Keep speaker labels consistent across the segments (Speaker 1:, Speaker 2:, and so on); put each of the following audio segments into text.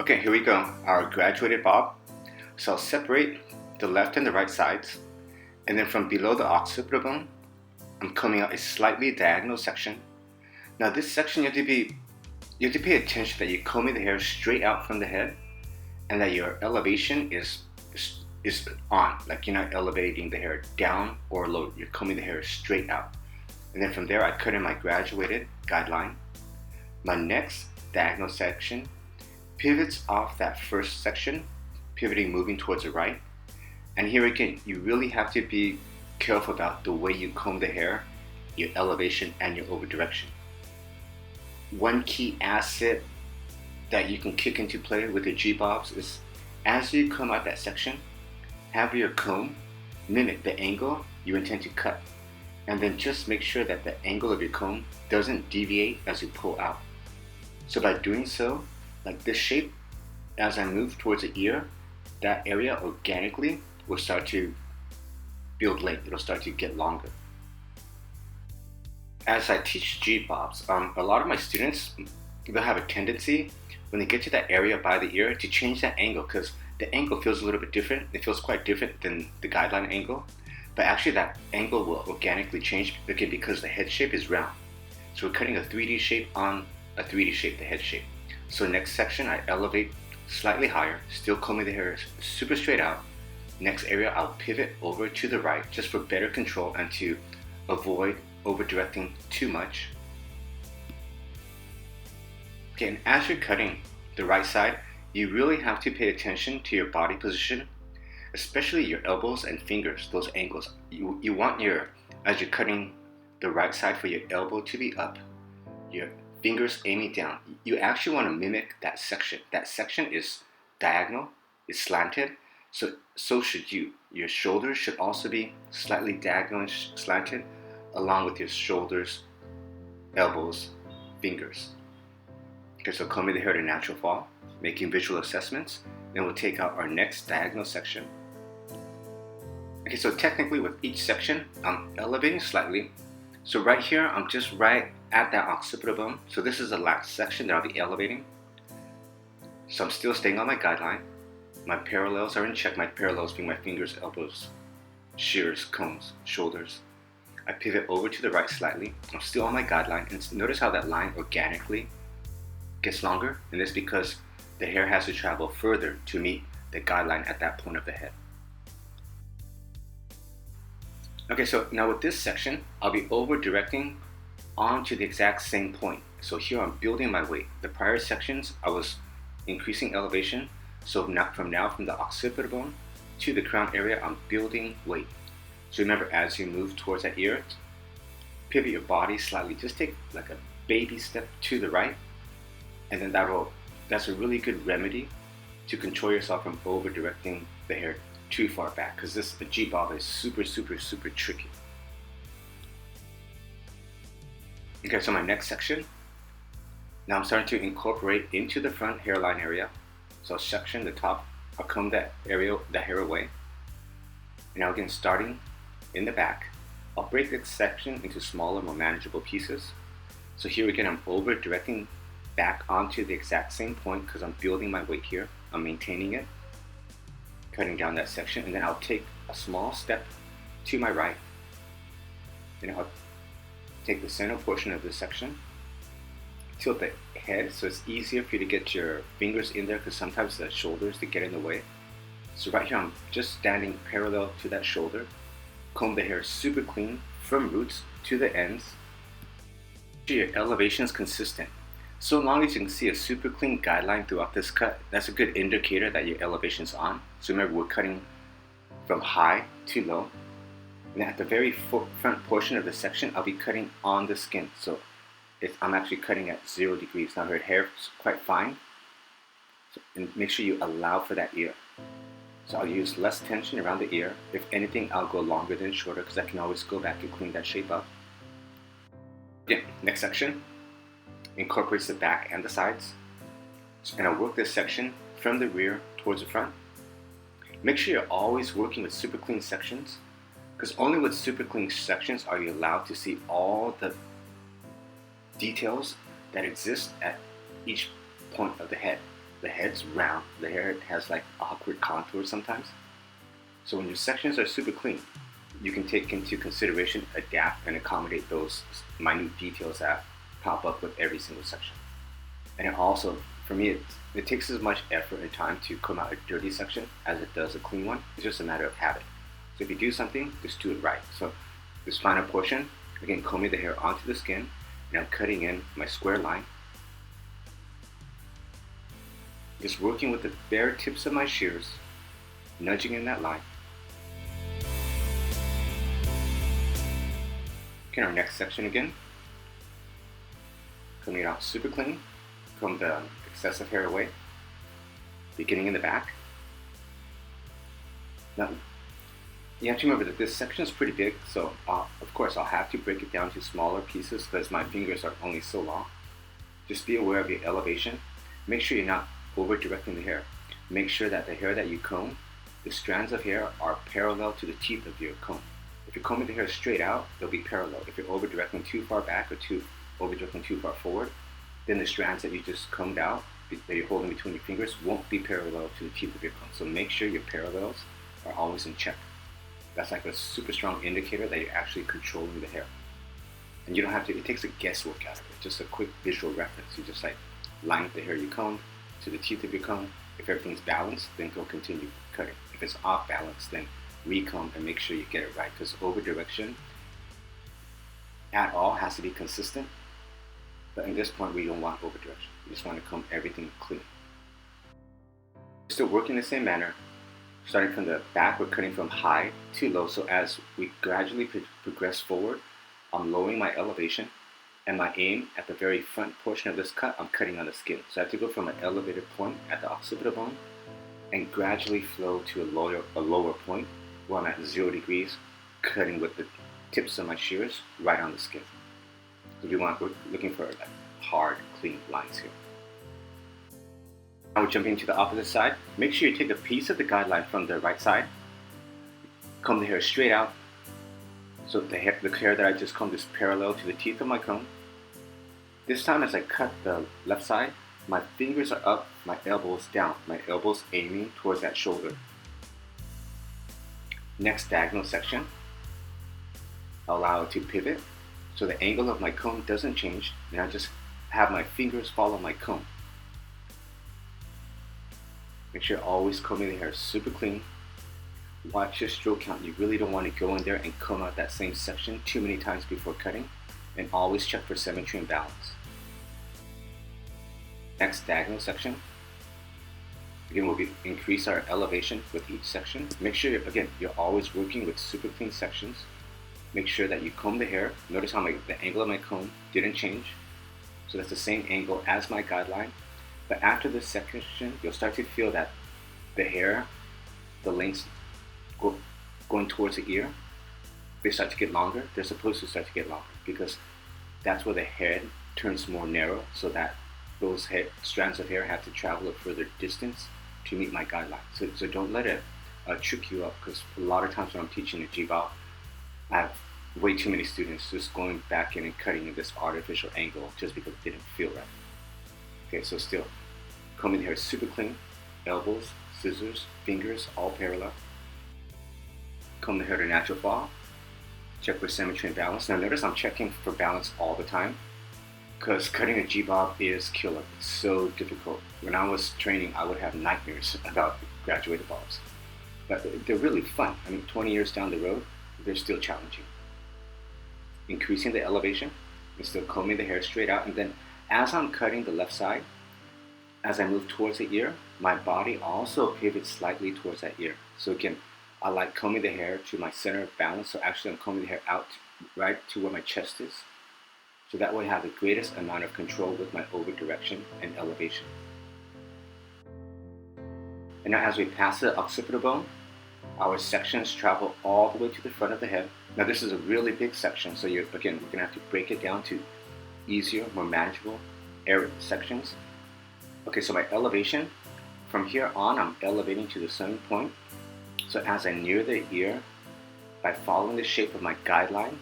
Speaker 1: Okay, here we go. Our graduated bob. So I'll separate the left and the right sides, and then from below the occipital bone, I'm coming out a slightly diagonal section. Now this section you have to pay attention that you're combing the hair straight out from the head, and that your elevation is on. Like you're not elevating the hair down or low. You're combing the hair straight out. And then from there, I cut in my graduated guideline. My next diagonal section pivots off that first section, pivoting moving towards the right. And here again, you really have to be careful about the way you comb the hair, your elevation, and your over direction. One key asset that you can kick into play with your G-bobs is as you comb out that section, have your comb mimic the angle you intend to cut. And then just make sure that the angle of your comb doesn't deviate as you pull out. So by doing so, like this shape, as I move towards the ear, that area organically will start to build length. It'll start to get longer. As I teach G-bobs, a lot of my students, they'll have a tendency when they get to that area by the ear to change that angle because the angle feels a little bit different. It feels quite different than the guideline angle. But actually that angle will organically change again because the head shape is round. So we're cutting a 3D shape on a 3D shape, the head shape. So next section, I elevate slightly higher, still combing the hair super straight out. Next area, I'll pivot over to the right just for better control and to avoid over directing too much. Okay, and as you're cutting the right side, you really have to pay attention to your body position, especially your elbows and fingers, those angles. You want as you're cutting the right side for your elbow to be up, your fingers aiming down. You actually want to mimic that section. That section is diagonal, it's slanted, so should you. Your shoulders should also be slightly diagonal and slanted, along with your shoulders, elbows, fingers. Okay, so combing the hair to natural fall, making visual assessments, then we'll take out our next diagonal section. Okay, so technically with each section, I'm elevating slightly. So right here, I'm just right at that occipital bone. So this is the last section that I'll be elevating. So I'm still staying on my guideline. My parallels are in check. My parallels being my fingers, elbows, shears, combs, shoulders. I pivot over to the right slightly. I'm still on my guideline. And notice how that line organically gets longer. And that's because the hair has to travel further to meet the guideline at that point of the head. Okay, so now with this section, I'll be over directing onto the exact same point. So here I'm building my weight. The prior sections, I was increasing elevation. So from the occipital bone to the crown area, I'm building weight. So remember, as you move towards that ear, pivot your body slightly. Just take like a baby step to the right. And then that's a really good remedy to control yourself from over directing the hair too far back, because the G-bob is super tricky. Okay, so my next section, now I'm starting to incorporate into the front hairline area. So I'll section the top, I'll comb that area, the hair away. And now again, starting in the back, I'll break this section into smaller, more manageable pieces. So here again, I'm over directing back onto the exact same point because I'm building my weight here. I'm maintaining it, cutting down that section, and then I'll take a small step to my right, and I'll take the center portion of this section, tilt the head so it's easier for you to get your fingers in there because sometimes the shoulders they get in the way. So right here I'm just standing parallel to that shoulder, comb the hair super clean from roots to the ends. Your elevation is consistent. So long as you can see a super clean guideline throughout this cut, that's a good indicator that your elevation is on. So remember, we're cutting from high to low. And at the very front portion of the section, I'll be cutting on the skin. So I'm actually cutting at 0 degrees. Now her hair is quite fine. And make sure you allow for that ear. So I'll use less tension around the ear. If anything, I'll go longer than shorter because I can always go back and clean that shape up. Yeah, next section incorporates the back and the sides. And I'll work this section from the rear towards the front. Make sure you're always working with super clean sections, because only with super clean sections are you allowed to see all the details that exist at each point of the head. the head's round. The hair has like awkward contours sometimes. So when your sections are super clean, you can take into consideration, adapt, and accommodate those minute details that pop up with every single section. And it also, for me, it takes as much effort and time to comb out a dirty section as it does a clean one. It's just a matter of habit. So if you do something, just do it right. So this final portion, again, combing the hair onto the skin, and I'm cutting in my square line. Just working with the bare tips of my shears, nudging in that line. Okay, our next section again. Combing it out super clean. Comb the excessive hair away. Beginning in the back. Now, you have to remember that this section is pretty big, so of course I'll have to break it down to smaller pieces because my fingers are only so long. Just be aware of your elevation. Make sure you're not over directing the hair. Make sure that the hair that you comb, the strands of hair are parallel to the teeth of your comb. If you're combing the hair straight out, they'll be parallel. If you're over directing too far back or over directing too far forward, then the strands that you just combed out, that you're holding between your fingers, won't be parallel to the teeth of your comb. So make sure your parallels are always in check. That's like a super strong indicator that you're actually controlling the hair. And you don't have to, it takes a guesswork out of it, just a quick visual reference. You just like line up the hair you combed to the teeth of your comb. If everything's balanced, then go continue cutting. If it's off balance, then recomb and make sure you get it right, because over direction at all has to be consistent. But in this point, we don't want over direction. We just want to comb everything clean. Still working the same manner. Starting from the back, we're cutting from high to low. So as we gradually progress forward, I'm lowering my elevation, and my aim at the very front portion of this cut, I'm cutting on the skin. So I have to go from an elevated point at the occipital bone and gradually flow to a lower point where I'm at 0 degrees, cutting with the tips of my shears right on the skin. So we're looking for like hard, clean lines here. Now we're jumping to the opposite side. Make sure you take a piece of the guideline from the right side, comb the hair straight out, so the hair that I just combed is parallel to the teeth of my comb. This time as I cut the left side, my fingers are up, my elbows down, my elbows aiming towards that shoulder. Next diagonal section, allow it to pivot so the angle of my comb doesn't change, and I just have my fingers follow my comb. Make sure you're always combing the hair super clean. Watch your stroke count. You really don't want to go in there and comb out that same section too many times before cutting, and always check for symmetry and balance. Next diagonal section. Again, we'll increase our elevation with each section. Make sure, you're always working with super clean sections. Make sure that you comb the hair. Notice how the angle of my comb didn't change. So that's the same angle as my guideline. But after this section, you'll start to feel that the hair, the lengths going towards the ear, they start to get longer. They're supposed to start to get longer because that's where the head turns more narrow, so that those strands of hair have to travel a further distance to meet my guideline. So don't let it trick you up, because a lot of times when I'm teaching a G-bob, I have way too many students just going back in and cutting in this artificial angle just because it didn't feel right. Okay, so still, combing the hair super clean, elbows, scissors, fingers, all parallel. Comb the hair to natural fall. Check for symmetry and balance. Now notice I'm checking for balance all the time, because cutting a G-bob is killer. It's so difficult. When I was training, I would have nightmares about graduated bobs. But they're really fun. I mean, 20 years down the road, they're still challenging. Increasing the elevation and still combing the hair straight out. And then as I'm cutting the left side, as I move towards the ear, my body also pivots slightly towards that ear. So again, I like combing the hair to my center of balance. So actually I'm combing the hair out right to where my chest is. So that way I have the greatest amount of control with my over direction and elevation. And now as we pass the occipital bone, our sections travel all the way to the front of the head. Now this is a really big section, so we're going to have to break it down to easier, more manageable sections. Okay, so my elevation, from here on, I'm elevating to the same point. So as I near the ear, by following the shape of my guideline,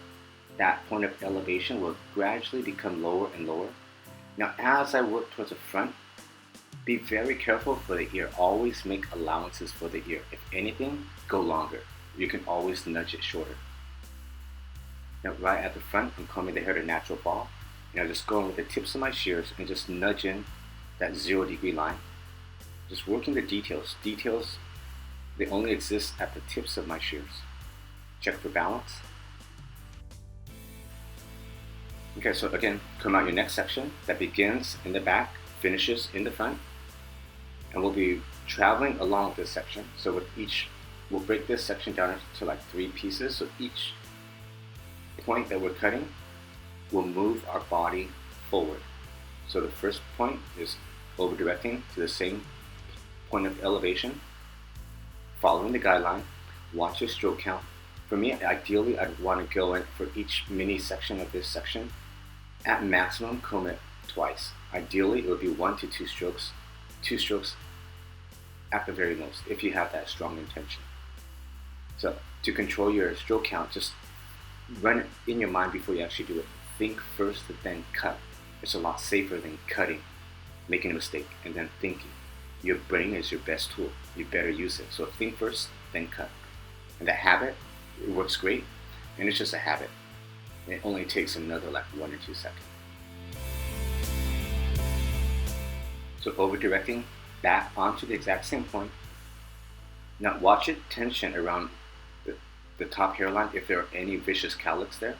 Speaker 1: that point of elevation will gradually become lower and lower. Now as I work towards the front, Be very careful for the ear. Always make allowances for the ear. If anything, go longer. You can always nudge it shorter. Now, right at the front, I'm combing the hair to natural fall. And I'm just going with the tips of my shears and just nudging that 0-degree line. Just working the details. Details, they only exist at the tips of my shears. Check for balance. Okay, so again, come out your next section that begins in the back, finishes in the front. And we'll be traveling along this section. So with each, we'll break this section down into like 3 pieces. So each point that we're cutting will move our body forward. So the first point is over directing to the same point of elevation, following the guideline. Watch your stroke count. For me, ideally, I'd want to go in for each mini section of this section. At maximum, comb it twice. Ideally, it would be 1 to 2 strokes. 2 strokes at the very most, if you have that strong intention. So to control your stroke count, just run it in your mind before you actually do it. Think first, then cut. It's a lot safer than cutting, making a mistake, and then thinking. Your brain is your best tool. You better use it. So think first, then cut. And that habit, it works great, and it's just a habit. And it only takes another like 1 or 2 seconds. So over directing back onto the exact same point. Now watch it tension around the top hairline if there are any vicious cowlicks there.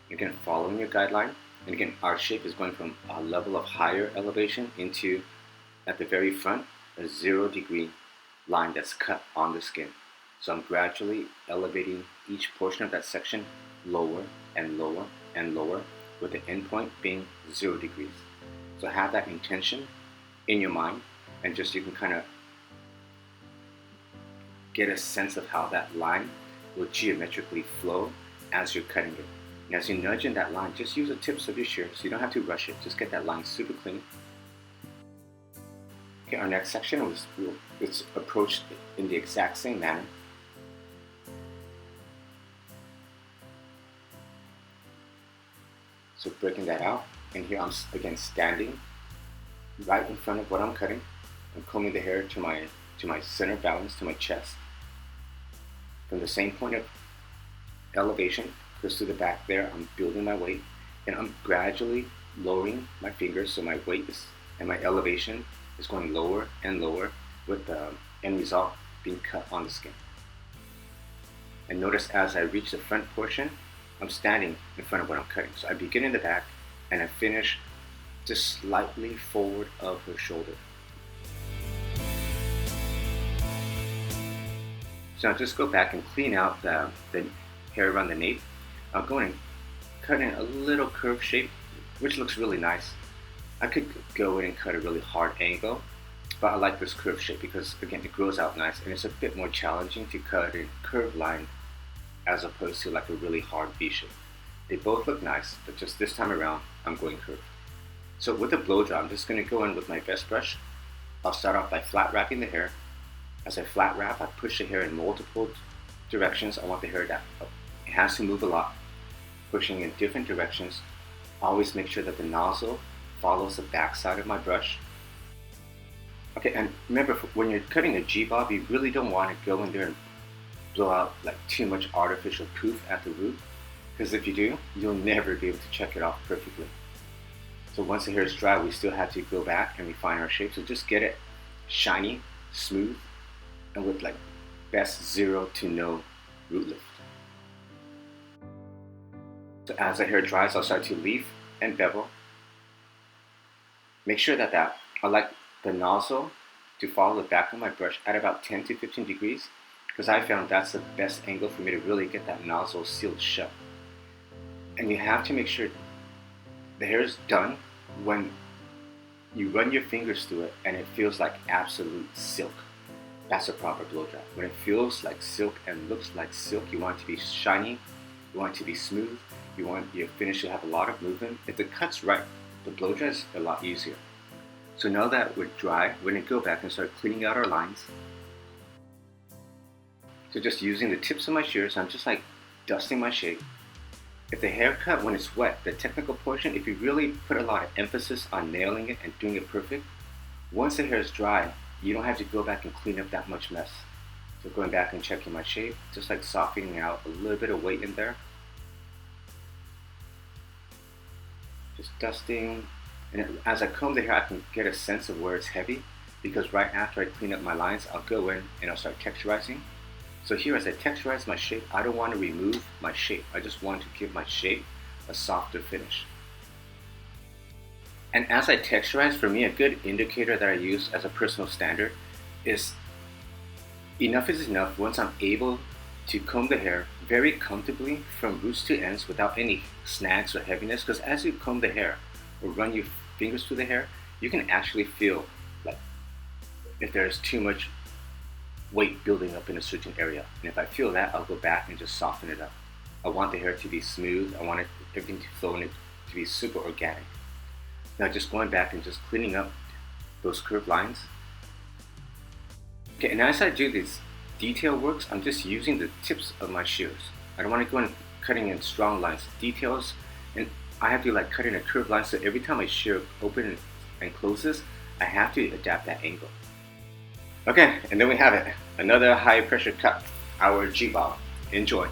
Speaker 1: Again, following your guideline. And again, our shape is going from a level of higher elevation into, at the very front, a 0-degree line that's cut on the skin. So I'm gradually elevating each portion of that section lower and lower and lower, with the end point being 0 degrees. So have that intention in your mind, and just you can kind of get a sense of how that line will geometrically flow as you're cutting it. And as you nudge in that line, just use the tips of your shears. You don't have to rush it. Just get that line super clean. Okay, our next section it's approached in the exact same manner. So breaking that out, and here I'm again standing right in front of what I'm cutting. I'm combing the hair to my center balance, to my chest. From the same point of elevation, goes to the back there, I'm building my weight, and I'm gradually lowering my fingers so my weight and my elevation is going lower and lower, with the end result being cut on the skin. And notice as I reach the front portion, I'm standing in front of what I'm cutting. So I begin in the back and I finish just slightly forward of her shoulder. So now just go back and clean out the hair around the nape. I'm going and cut in a little curved shape, which looks really nice. I could go in and cut a really hard angle, but I like this curved shape because again it grows out nice, and it's a bit more challenging to cut a curved line as opposed to like a really hard V shape. They both look nice, but just this time around I'm going curved. So with the blow dry, I'm just going to go in with my best brush. I'll start off by flat wrapping the hair. As I flat wrap, I push the hair in multiple directions. I want the hair that it has to move a lot, pushing in different directions. Always make sure that the nozzle follows the back side of my brush. Okay, and remember, when you're cutting a G-bob, you really don't want to go in there and blow out like too much artificial poof at the root, because if you do, you'll never be able to check it off perfectly. So once the hair is dry, we still have to go back and refine our shape. So just get it shiny, smooth, and with like best 0 to no root lift. So as the hair dries, I'll start to leaf and bevel. Make sure that I like the nozzle to follow the back of my brush at about 10 to 15 degrees, because I found that's the best angle for me to really get that nozzle sealed shut. And you have to make sure the hair is done when you run your fingers through it and it feels like absolute silk. That's a proper blow dry. When it feels like silk and looks like silk, you want it to be shiny, you want it to be smooth, you want your finish to have a lot of movement. If the cut's right, the blow dry is a lot easier. So now that we're dry, we're going to go back and start cleaning out our lines. So just using the tips of my shears, I'm just like dusting my shape. If the haircut, when it's wet, the technical portion, if you really put a lot of emphasis on nailing it and doing it perfect, Once the hair is dry, you don't have to go back and clean up that much mess. So going back and checking my shape, just like softening out a little bit of weight in there. Just dusting. And as I comb the hair, I can get a sense of where it's heavy, because right after I clean up my lines, I'll go in and I'll start texturizing. So here, as I texturize my shape, I don't want to remove my shape. I just want to give my shape a softer finish. And as I texturize, for me, a good indicator that I use as a personal standard is enough is enough once I'm able to comb the hair very comfortably from roots to ends without any snags or heaviness. Because as you comb the hair or run your fingers through the hair, you can actually feel like if there's too much weight building up in a certain area. And if I feel that, I'll go back and just soften it up. I want the hair to be smooth. I want everything to flow and it to be super organic. Now just going back and just cleaning up those curved lines. Okay, and as I do these detail works, I'm just using the tips of my shears. I don't want to go in cutting in strong lines, details, and I have to like cut in a curved line, so every time I shear open and closes, I have to adapt that angle. Okay, and then we have it. Another high pressure cut, our G-bob. Enjoy.